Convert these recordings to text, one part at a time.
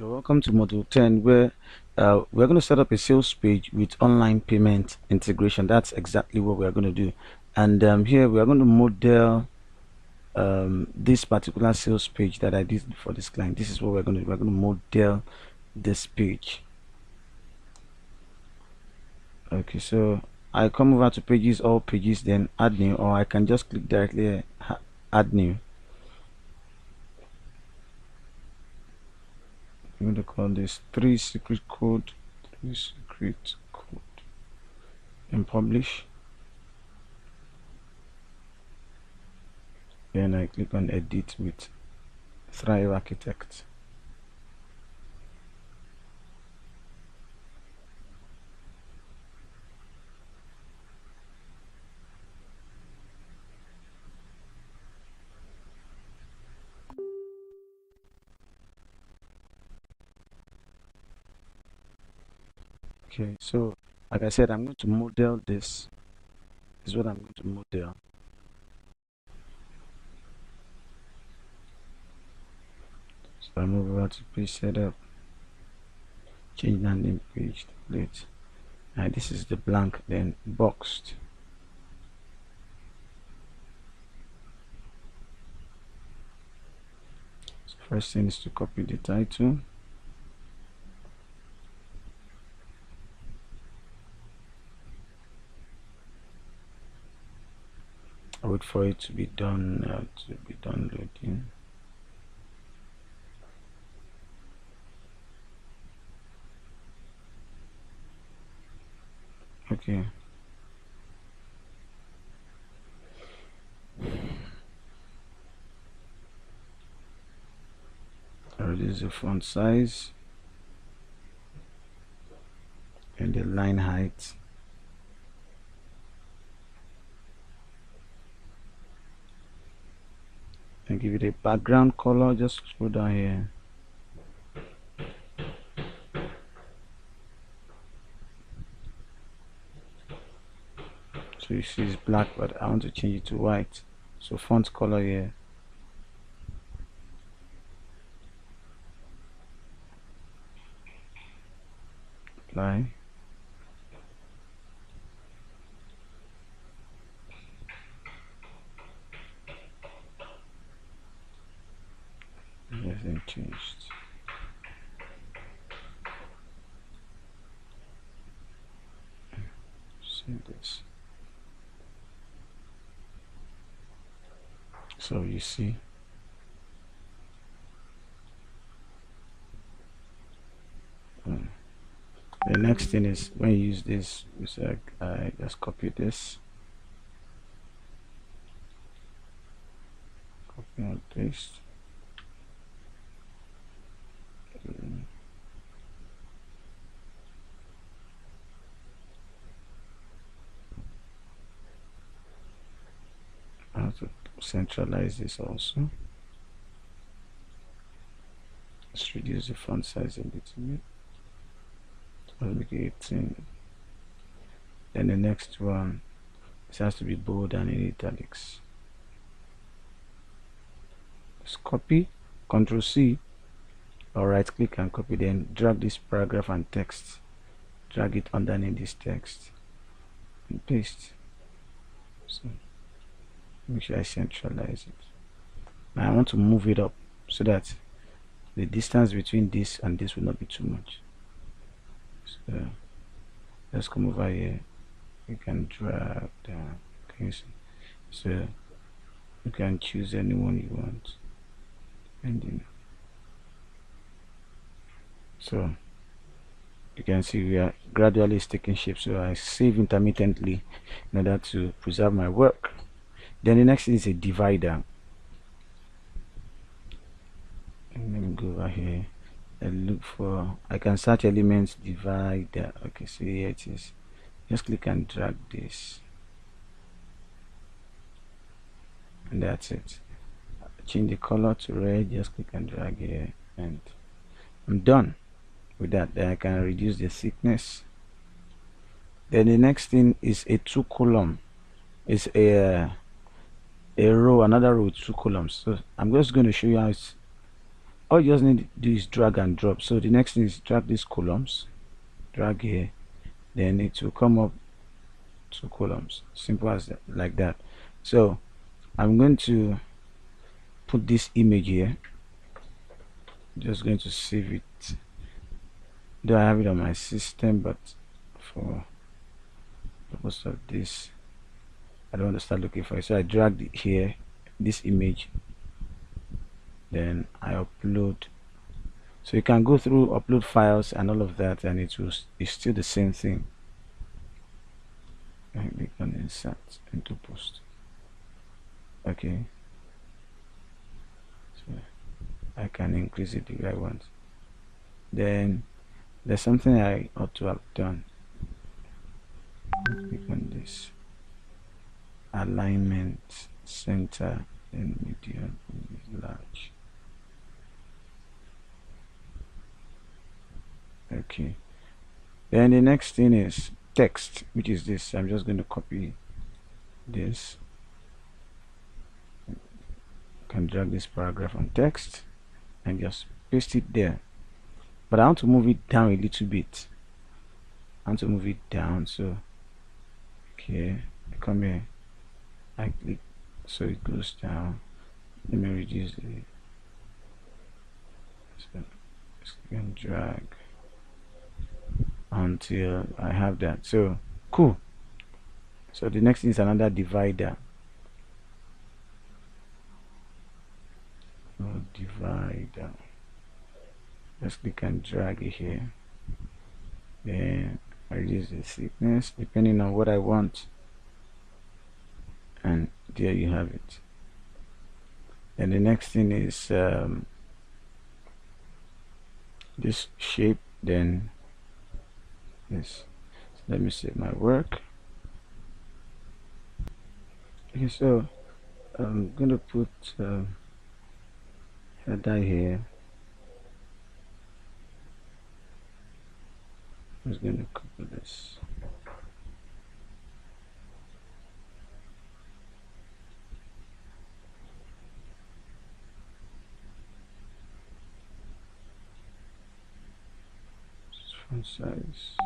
Welcome to Module 10, where we're going to set up a sales page with online payment integration. That's exactly what we're going to do. And here we are going to model this particular sales page that I did for this client. This is what we're going to do. We're going to model this page. Okay, so I come over to pages, all pages, then add new, or I can just click directly here, add new. I'm going to call this 3 secret code, and publish. Then I click on edit with Thrive Architect. Okay, so like I said, I'm going to model this. This is what I'm going to model. So I move over to page setup, change landing page template. And this is the blank, then boxed. So first thing is to copy the title. I wait for it to be done loading. Okay. I reduce the font size and the line height. And give it a background color. Just scroll down here. So you see it's black, but I want to change it to white. So font color here. Apply. Everything changed. Save this. So you see, the next thing is when you use this, it's like I just copy this, copy and paste. I have to centralize this also. Let's reduce the font size a little bit. I'll make it 18. Then the next one, it has to be bold and in italics. Just copy, Ctrl C, or right click and copy, then drag this paragraph and text, drag it underneath this text and paste. So make sure I centralize it. Now I want to move it up so that the distance between this and this will not be too much. So let's come over here. You can drag down. Can you see? So you can choose anyone you want. Depending. So you can see we are gradually taking shape. So I save intermittently in order to preserve my work. Then the next thing is a divider. And let me go over here and look for, I can search elements divider. Okay, so here it is. Just click and drag this, and that's it. Change the color to red, just click and drag here, and I'm done with that. Then I can reduce the thickness. Then the next thing is a 2 column. It's a row, another row with 2 columns. So I'm just going to show you how it's all you just need to do is drag and drop. So the next thing is drag these columns, drag here, then it will come up 2 columns, simple as that, like that. So I'm going to put this image here, just going to save it, though I have it on my system, but for the purpose of this I don't want to start looking for it. So I dragged it here, this image, then I upload. So you can go through, upload files and all of that, and it's still the same thing. I click on insert into post. Okay, so I can increase it if I want. Then there's something I ought to have done. Click on this alignment, center, and medium, large. Okay, then the next thing is text, which is this. I'm just going to copy this, can drag this paragraph on text and just paste it there, but I want to move it down a little bit. I want to move it down, so okay, I come here, I click so it goes down. Let me reduce it, so click and drag until I have that. So cool. So the next thing is another divider. Divider, just click and drag it here, then I reduce the thickness depending on what I want, and there you have it. And the next thing is this shape, then this. So let me save my work. Okay, so I'm gonna put header here. I'm just gonna copy this. Font size.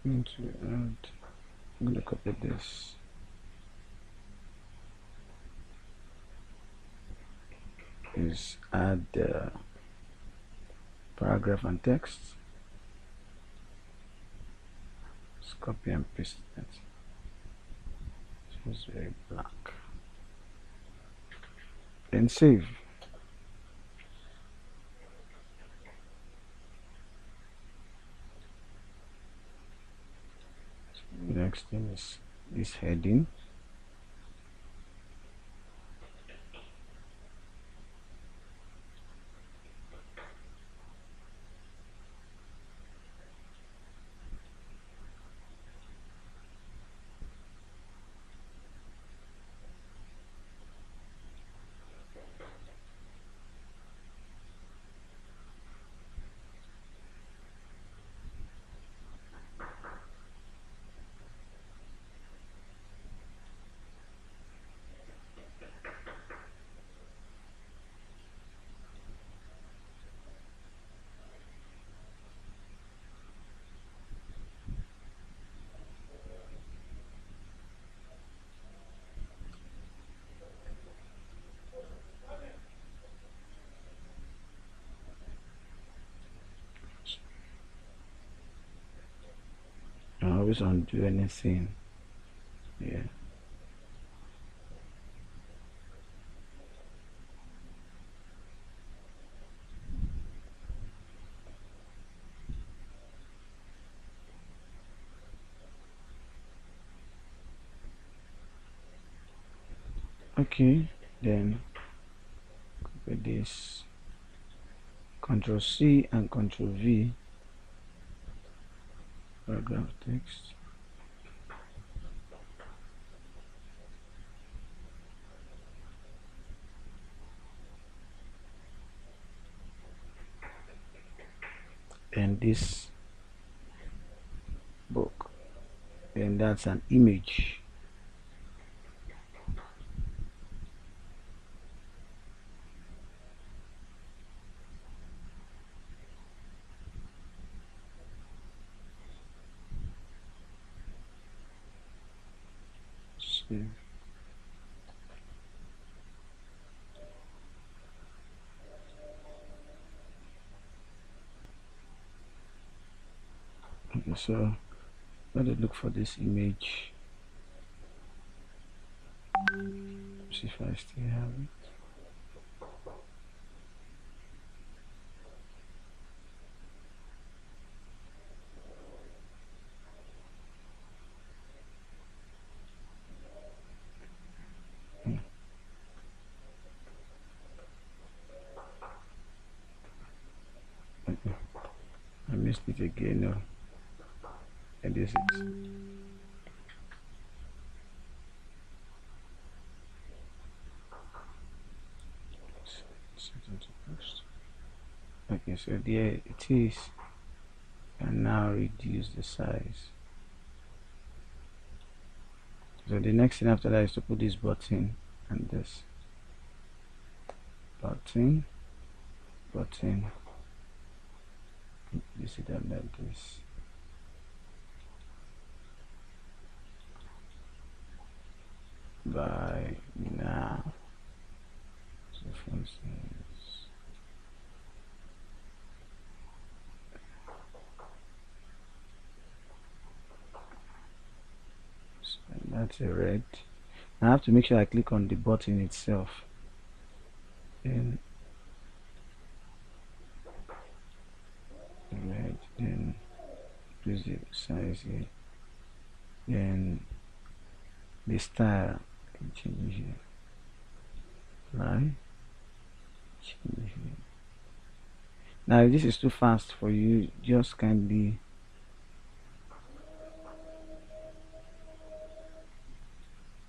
Into add. I'm gonna copy this. Is add paragraph and text. Just copy and paste it. It's very black. Then save. Next thing is this heading. I always undo anything. Yeah. Okay, then copy this, Control C and Control V, paragraph text. and this book, and that's an image. Save. Okay, so let me look for this image. See if I still have it. Okay. I missed it again. No, and this is set to post. Okay, so there it is. And now reduce the size. So the next thing after that is to put this button and this button. You see that like this. By now, so for instance, so that's a red. I have to make sure I click on the button itself. Then red, then increase the size here. Then the style, I can change here. Right? Change here. Now if this is too fast for you, just kindly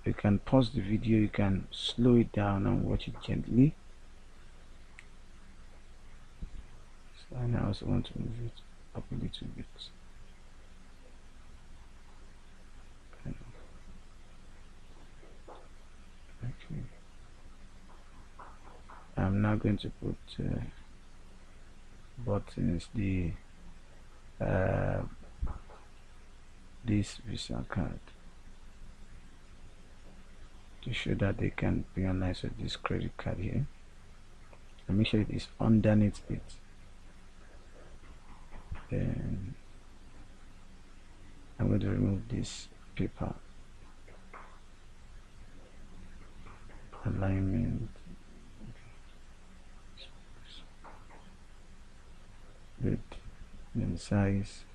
you can pause the video, you can slow it down and watch it gently. So and I also want to move it up a little bit. Okay. I'm now going to put buttons, uh, this Visa card, to show that they can be online with this credit card here, and make sure it is underneath it. Then I'm going to remove this paper alignment, good, then size,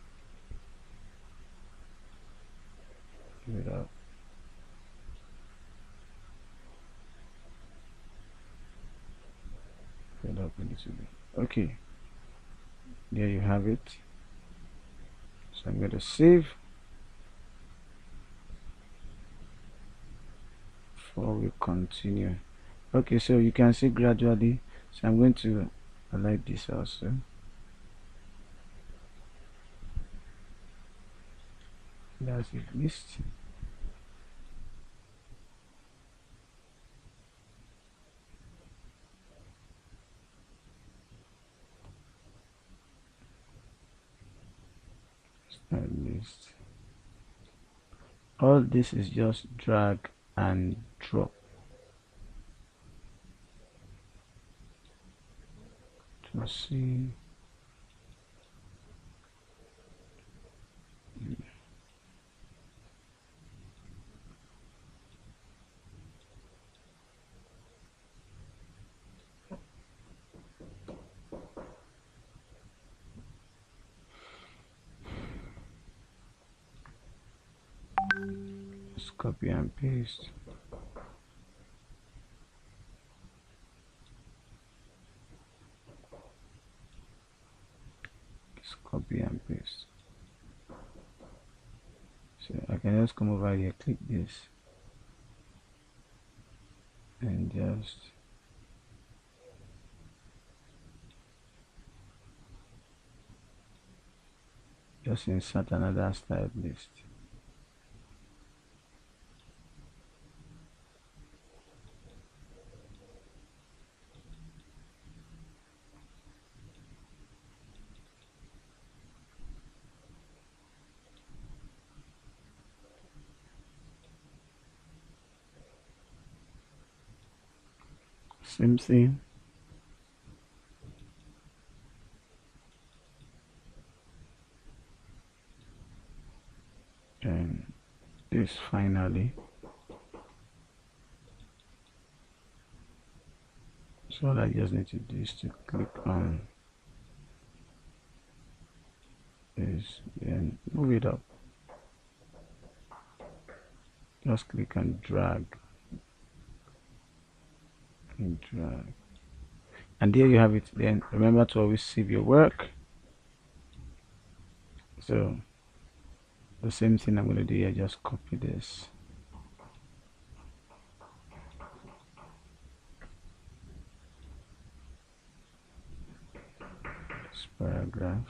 give it up. Fill up a little bit. Okay, there you have it. So I'm going to save before we continue. Okay, so you can see gradually. So I'm going to highlight this also. That's it list. Start list. All this is just drag and drop to see. Just copy and paste. Just copy and paste. So I can just come over here, click this, and just just insert another styled list. Same thing. And this finally. So all I just need to do is to click on this, then move it up. Just click and drag and drag. And there you have it. Then remember to always save your work. So the same thing I'm going to do here, just copy this. This paragraph.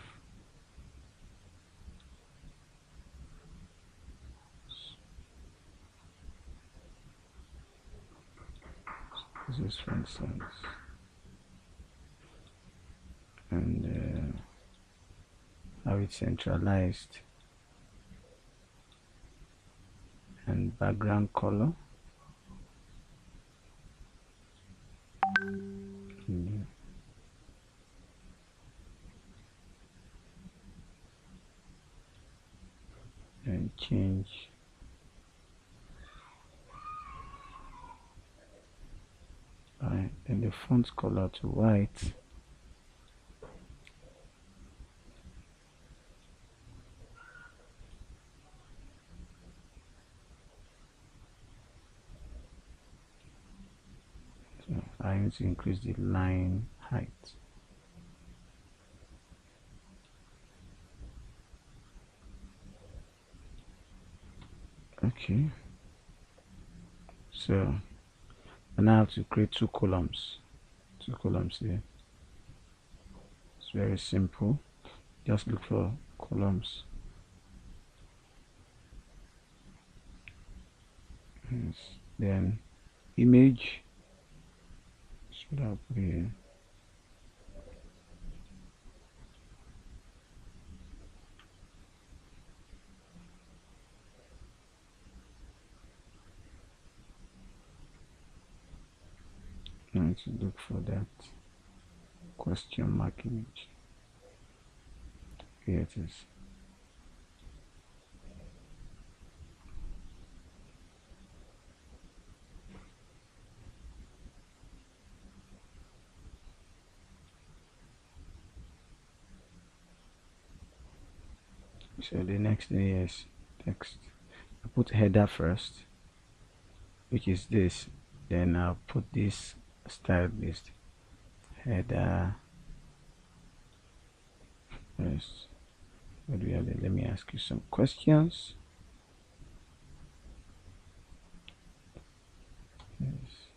This is for instance. And how it's centralized. And background color. And change and the font color to white. So I need to increase the line height. Okay, so I now have to create two columns here. It's very simple. Just look for columns. Yes. Then image, should I put here? I need to look for that question mark image. Here it is. So the next thing is text. I put header first, which is this. Then I'll put this style list header first. What do we have there? Let me ask you some questions. Yes.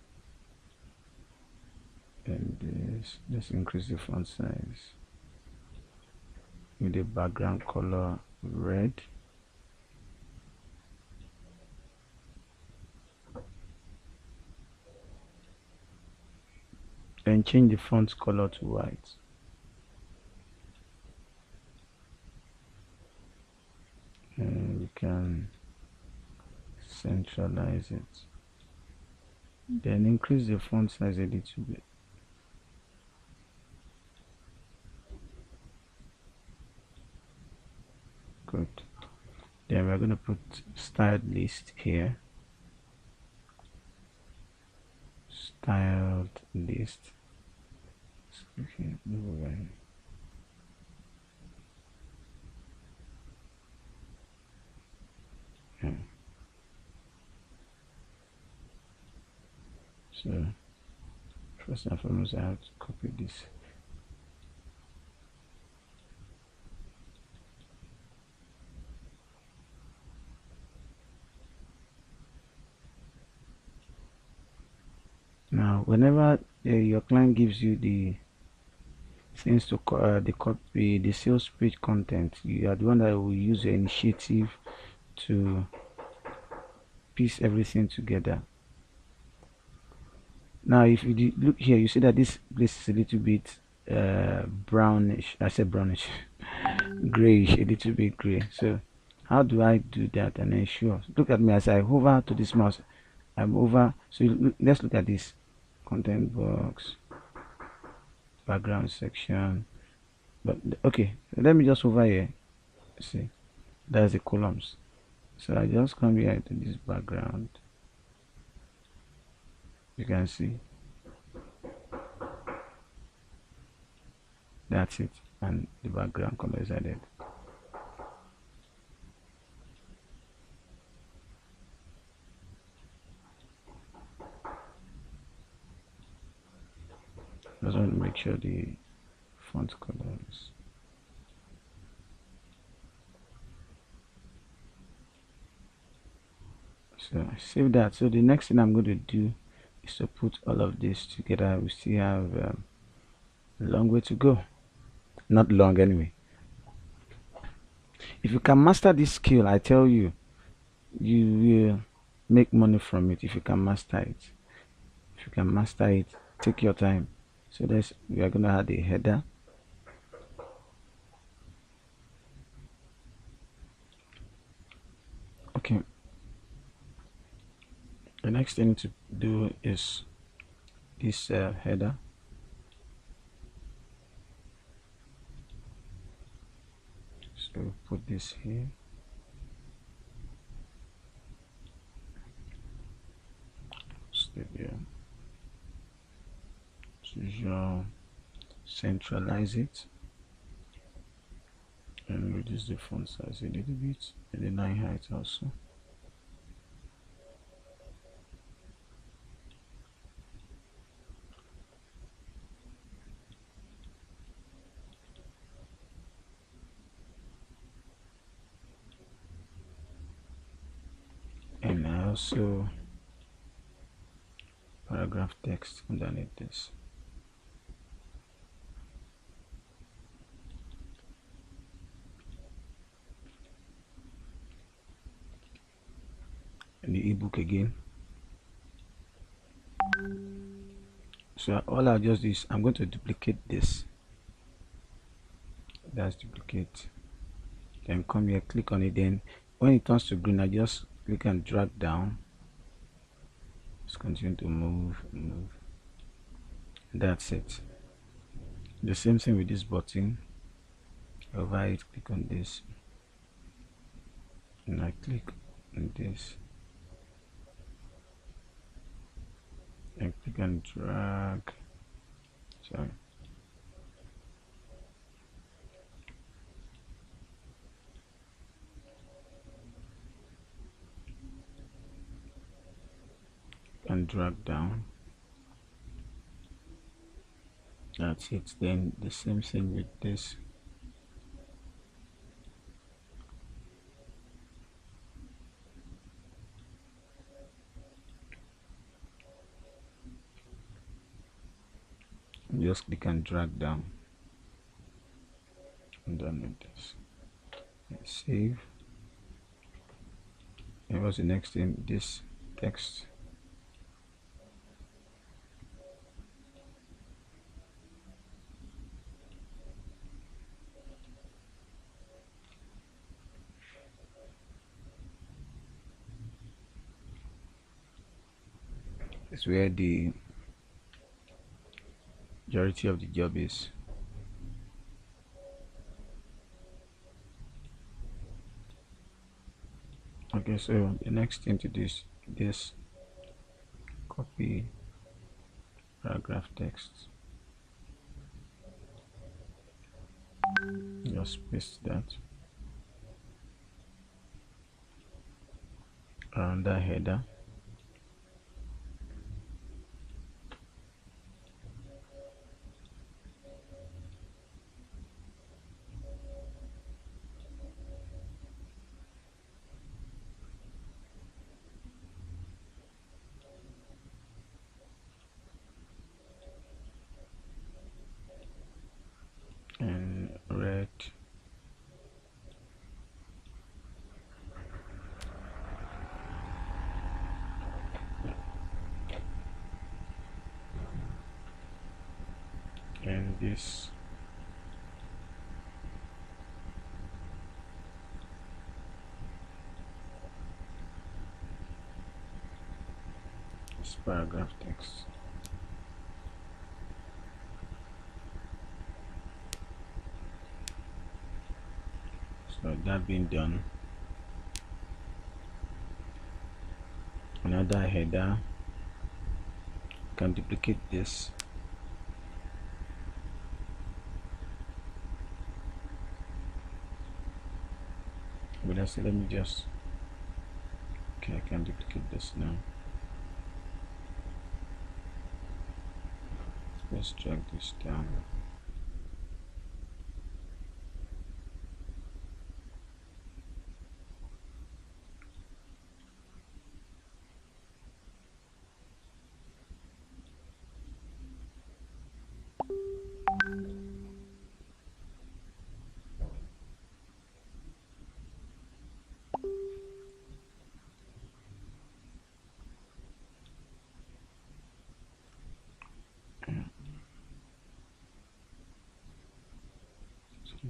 And this, let's increase the font size with the background color red. Then change the font color to white. And we can centralize it. Then increase the font size a little bit. Good. Then we're going to put styled list here. Styled list. Okay, move away. Yeah. So first and foremost, I have to copy this. Now, whenever your client gives you the Since to the copy the sales page content, you are the one that will use your initiative to piece everything together. Now if you look here, you see that this place is a little bit brownish. I said brownish. Grayish, a little bit gray. So how do I do that and ensure? Look at me as I hover to this mouse. I'm over. So let's look at this content box, background section. But okay, so let me just over here. See, there's the columns. So I just come here to this background. You can see that's it, and the background color is added. Just want to make sure the font color is. So I save that. So the next thing I'm going to do is to put all of this together. We still have a long way to go. Not long anyway. If you can master this skill, I tell you, you will make money from it. If you can master it, if you can master it, take your time. So we are gonna add a header. Okay. The next thing to do is this header. So put this here. Stay here. So centralize it and reduce the font size a little bit and the line height also. And also paragraph text underneath this. And the ebook again. So all I'll just do is I'm going to duplicate this. That's duplicate. Then come here, click on it. Then when it turns to green, I just click and drag down. Just continue to move. That's it. The same thing with this button. Over it, click on this, and I click on this, and click and drag. Sorry. And drag down. That's it. Then the same thing with this. And just click and drag down. And done with this. And save. And what's the next thing? This text. Is where the majority of the job is. Okay, so the next thing to do is this copy paragraph text. Just paste that around the header. this. This paragraph text. So that being done, another header, can duplicate this. But I say, let me just, okay, I can duplicate this now. Let's drag this down.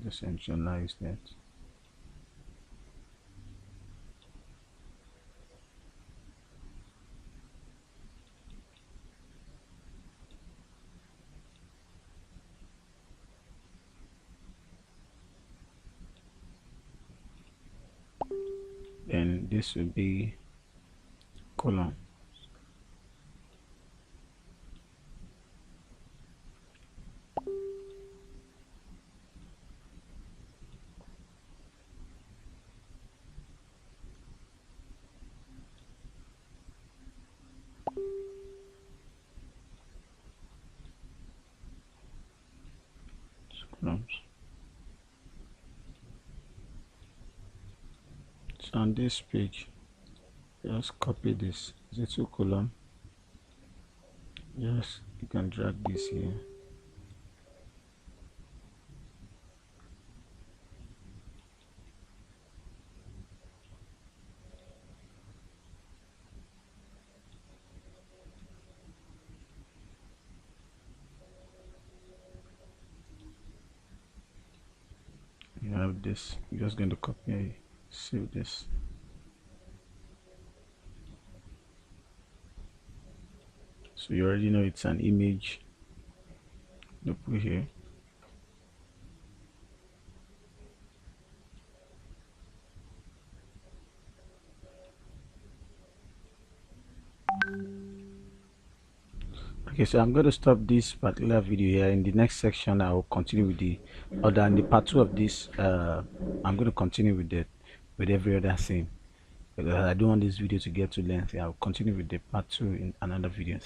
Decentralize that. Then this will be column. Columns. So on this page, just copy this. Is it 2 column? Yes, you can drag this here. You have this. You're just going to copy, save this. So you already know it's an image. You put here. Okay, so I'm going to stop this particular video here. In the next section, I will continue with the other. In the part 2 of this, I'm going to continue with every other thing, because I don't want this video to get too lengthy. I'll continue with the part 2 in another video.